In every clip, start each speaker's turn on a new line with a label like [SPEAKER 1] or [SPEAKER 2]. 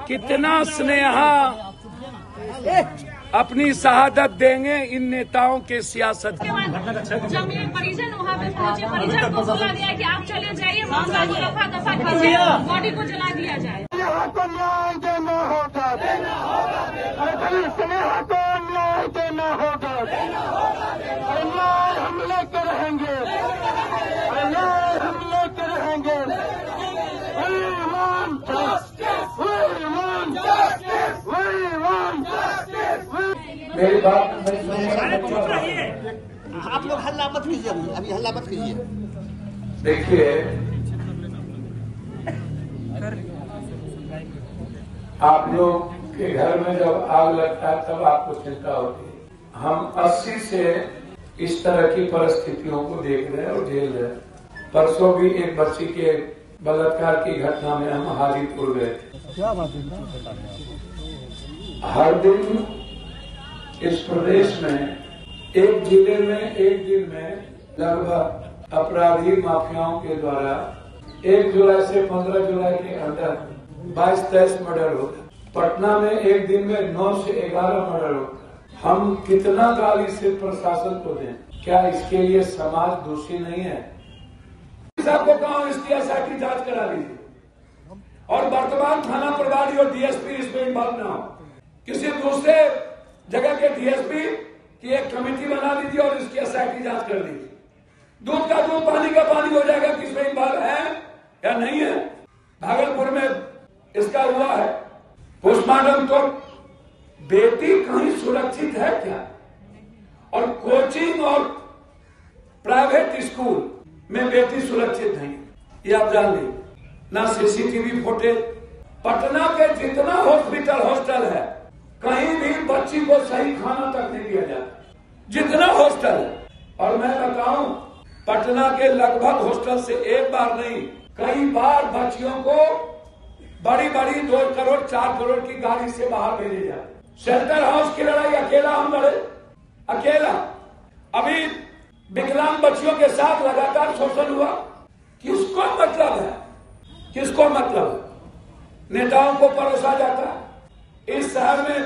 [SPEAKER 1] कितना स्नेहा अपनी शहादत देंगे इन नेताओं के सियासत के
[SPEAKER 2] बाद जब ये परिजन वहाँ पे पहुंचे, परिजन को बोला गया कि आप चले जाइए, मामला को रफा दफा कीजिए, बॉडी को जला दिया जाए।
[SPEAKER 3] स्नेहा को न्याय देना होगा, स्नेहा को न्याय देना होगा, न्याय हम लेकर रहेंगे, न्याय हम लेकर रहेंगे।
[SPEAKER 1] मेरी बात
[SPEAKER 4] आप लोग हल्ला मत कीजिए, अभी हल्ला मत कीजिए।
[SPEAKER 1] देखिए, आप लोग के घर में जब आग लगता है तब आपको चिंता होती है। हम 80 से इस तरह की परिस्थितियों को देख रहे हैं और झेल रहे हैं। परसों भी एक बच्ची के बलात्कार की घटना में हम हाजीपुर गए थे। हर दिन इस प्रदेश में एक जिले में एक दिन में लगभग अपराधी माफियाओं के द्वारा 1 जुलाई से 15 जुलाई के अंदर 22-23 मर्डर होता। पटना में एक दिन में 9 से 11 मर्डर होता। हम कितना गाली से प्रशासन को दें? क्या इसके लिए समाज दोषी नहीं है? आपको कहा इसकी एसआईटी जांच करा लीजिए और वर्तमान थाना प्रभारी और डीएसपी इसमें इन्वॉल्व न हो। किसी दूसरे जगह के डीएसपी की एक कमेटी बना लीजिए और इसकी एसआईटी जांच कर लीजिए। दूध का दूध पानी का पानी हो जाएगा किसमें इन्वॉल्व है या नहीं है। भागलपुर में इसका हुआ है पोस्टमार्टम। तो बेटी कहीं सुरक्षित है क्या? और कोचिंग और प्राइवेट स्कूल में बेटी सुरक्षित नहीं, ये आप जान लीजिए। ना सीसीटीवी फुटेज, पटना के जितना हॉस्टल है कहीं भी बच्ची को सही खाना तक नहीं दिया जाता, जितना हॉस्टल है। और मैं बताऊं, पटना के लगभग हॉस्टल से एक बार नहीं कई बार बच्चियों को बड़ी 2 करोड़ 4 करोड़ की गाड़ी से बाहर भेजे जाते। शेल्टर हाउस की लड़ाई अकेला हम लड़े, अकेला। अभी विकलांग बच्चियों के साथ लगातार शोषण हुआ। किसको मतलब है? किसको मतलब है? नेताओं को परोसा जाता है। इस शहर में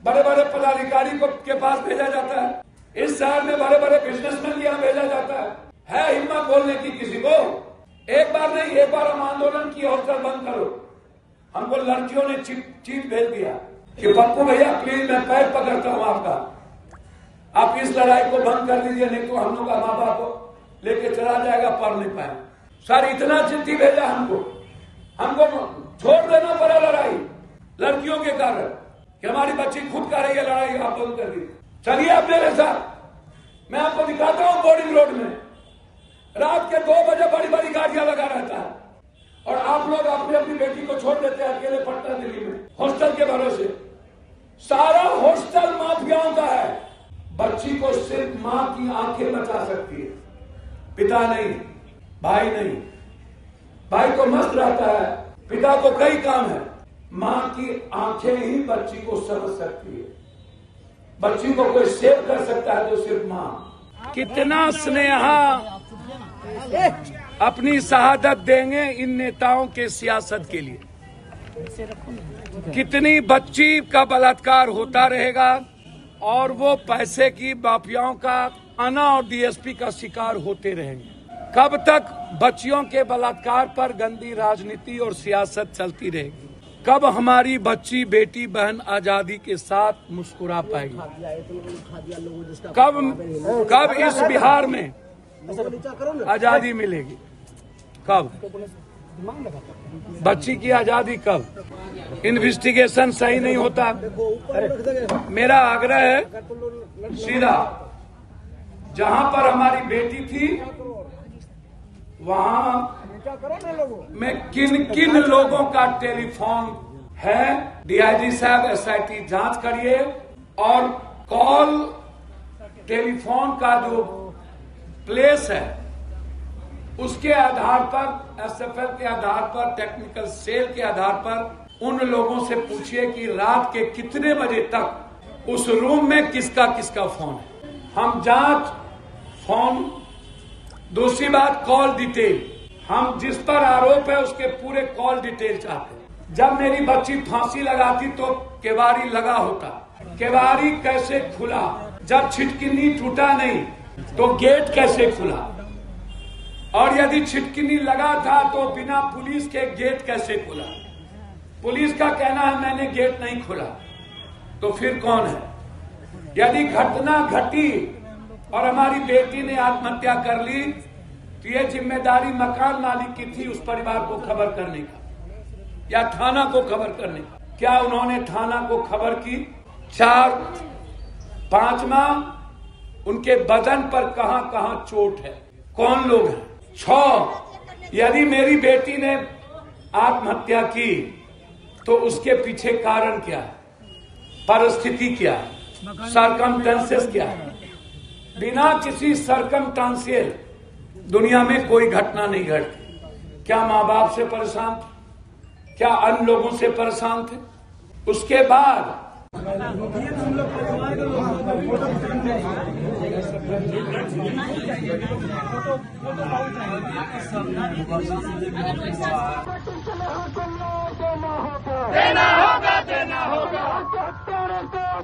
[SPEAKER 1] बड़े बड़े पदाधिकारी को के पास भेजा जाता है। इस शहर में बड़े बड़े बिजनेसमैन यहाँ भेजा जाता है हिम्मत बोलने की किसी को? एक बार नहीं, एक बार हम आंदोलन की हॉस्टल बंद करो। हमको लड़कियों ने चीट भेज दिया कि पप्पू भैया प्लीज मैं पैर पकड़ता हूँ आपका, आप इस लड़ाई को बंद कर दीजिए, नहीं तो हम लोग का माँ बाप को लेके चला जाएगा, पढ़ नहीं पाए। सर इतना चिट्ठी भेजा हमको छोड़ देना पड़ा लड़ाई लड़कियों के कारण कि हमारी बच्ची खुद कर रही है लड़ाई, आप बंद कर दीजिए। चलिए आप मेरे साथ, मैं आपको दिखाता हूँ बोर्डिंग रोड में रात के 2 बजे बड़ी बड़ी गाड़ियां लगा रहता है और आप लोग अपनी बेटी को छोड़ देते हैं अकेले पटना दिल्ली में हॉस्टल के भरोसे। सारा हॉस्टल माफियाओं का है। बच्ची को सिर्फ मां की आंखें बचा सकती है, पिता नहीं, भाई नहीं। भाई तो मस्त रहता है, पिता को कई काम है। मां की आंखें ही बच्ची को समझ सकती है। बच्ची को कोई सेव कर सकता है तो सिर्फ मां। कितना स्नेहा अपनी शहादत देंगे इन नेताओं के सियासत के लिए। कितनी बच्ची का बलात्कार होता रहेगा और वो पैसे की माफियाओं का थाना और डीएसपी का शिकार होते रहेंगे। कब तक बच्चियों के बलात्कार पर गंदी राजनीति और सियासत चलती रहेगी? कब हमारी बच्ची बेटी बहन आजादी के साथ मुस्कुरा पाएगी? कब इस बिहार में आजादी मिलेगी? कब? बच्ची की आजादी कब? इन्वेस्टिगेशन सही नहीं होता। मेरा आग्रह है सीधा, जहां पर हमारी बेटी थी वहां में किन किन लोगों का टेलीफोन है, डीआईजी साहब एसआईटी जांच करिए और कॉल टेलीफोन का जो प्लेस है उसके आधार पर, एसएफएल के आधार पर, टेक्निकल सेल के आधार पर उन लोगों से पूछिए कि रात के कितने बजे तक उस रूम में किसका किसका फोन है। हम जांच फोन, दूसरी बात कॉल डिटेल, हम जिस पर आरोप है उसके पूरे कॉल डिटेल चाहते हैं। जब मेरी बच्ची फांसी लगाती तो केवाड़ी लगा होता, केवाड़ी कैसे खुला? जब छिटकिनी टूटा नहीं तो गेट कैसे खुला? और यदि छिटकिनी लगा था तो बिना पुलिस के गेट कैसे खुला? पुलिस का कहना है मैंने गेट नहीं खोला, तो फिर कौन है? यदि घटना घटी और हमारी बेटी ने आत्महत्या कर ली तो ये जिम्मेदारी मकान मालिक की थी उस परिवार को खबर करने का या थाना को खबर करने का। क्या उन्होंने थाना को खबर की? 4-5 माह उनके बदन पर कहां कहां चोट है, कौन लोग हैं? 6 यदि मेरी बेटी ने आत्महत्या की तो उसके पीछे कारण क्या है, परिस्थिति क्या है, सरकमस्टेंसेस क्या है? बिना किसी सरकमस्टेंशियल दुनिया में कोई घटना नहीं घटती। क्या माँ बाप से परेशान थे? क्या अन्य लोगों से परेशान थे? उसके बाद
[SPEAKER 3] देना होगा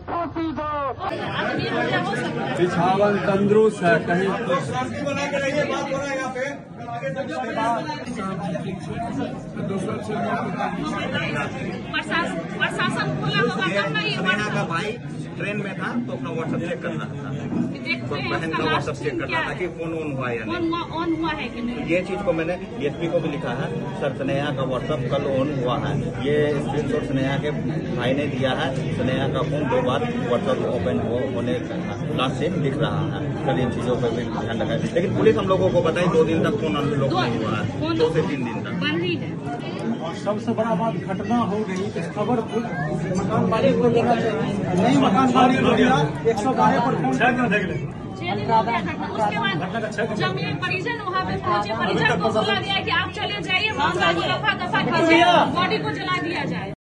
[SPEAKER 3] फांसी दो।
[SPEAKER 5] बिछावन तंदुरुस्त है कहीं
[SPEAKER 2] प्रशासन खोला होगा तब ना ये
[SPEAKER 6] का भाई ट्रेन में था तो अपना व्हाट्सएप चेक कर रहा था, तो बहन का व्हाट्सएप चेक कर रहा था कि फोन ऑन हुआ या नहीं।
[SPEAKER 2] ऑन हुआ है कि नहीं?
[SPEAKER 6] ये चीज को मैंने डीएसपी को भी लिखा है, सर स्नेहा का व्हाट्सएप कल ऑन हुआ है। ये स्क्रीनशॉट स्नेहा के भाई ने दिया है। स्नेहा का फोन 2 बार व्हाट्सएप ओपन होने लास्ट से दिख रहा है। कल इन चीजों पर भी ध्यान रखा है, लेकिन पुलिस हम लोगों को बताई 2 दिन तक फोन अनलॉक नहीं हुआ है, 2 से 3 दिन तक
[SPEAKER 2] बंद ही है।
[SPEAKER 5] और सबसे बड़ा बात घटना हो गई इस खबर मकान मालिक को देना चाहिए, नहीं मकान मालिक को दिया 112 पर फोन
[SPEAKER 2] उसके बाद जब ये परिजन वहाँ पे पहुंचे, परिजन को बोला गया कि आप चले जाइए, मामला को रफा दफा कीजिए, बॉडी को जला दिया जाए।